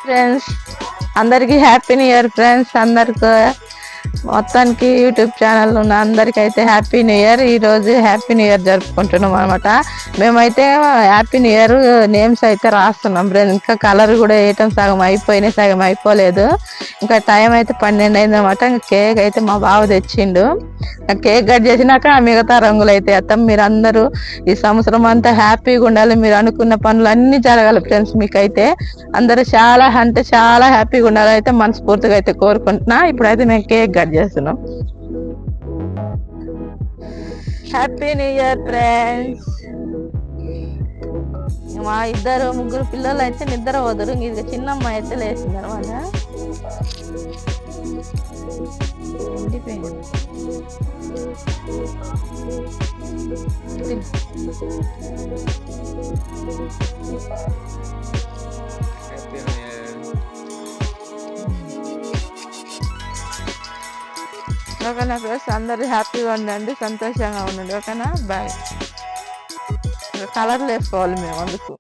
Friends, అందరికి happy new year friends. అందరికి మొత్తానికి యూట్యూబ్ ఛానల్ ఉన్న అందరికి అయితే హ్యాపీ న్యూ ఇయర్. ఈ రోజు హ్యాపీ న్యూ ఇయర్ జరుపుకుంటున్నాం అనమాట. మేమైతే హ్యాపీ న్యూ ఇయర్ నేమ్స్ అయితే రాస్తున్నాం ఫ్రెండ్స్. ఇంకా కలర్ కూడా వేయటం సగం అయిపోయినాయి, సగం అయిపోలేదు. ఇంకా టైం అయితే 12 అయింది అనమాట. ఇంకా కేక్ అయితే మా బావ తెచ్చిండు. కేక్ కట్ చేసినాక మిగతా రంగులు అయితే వేస్తాం. మీరు అందరూ ఈ సంవత్సరం అంతా హ్యాపీగా ఉండాలి, మీరు అనుకున్న పనులు అన్ని జరగాలి ఫ్రెండ్స్. మీకైతే అందరూ చాలా అంటే చాలా హ్యాపీగా ఉండాలి అయితే మనస్ఫూర్తిగా అయితే కోరుకుంటున్నా. ఇప్పుడైతే మేము కేక్ కట్ చేస్తున్నాం. Happy new year friends. మా ముగ్గురు పిల్లలు అయితే నిద్ర వదరు. ఇది చిన్నమ్మాయి అయితే లేచింది అనమాట. ఓకేనా ఫ్రెండ్స్, అందరూ హ్యాపీగా ఉండండి, సంతోషంగా ఉండండి. ఓకేనా, బాయ్. కలర్లు వేసుకోవాలి మేము అందుకు.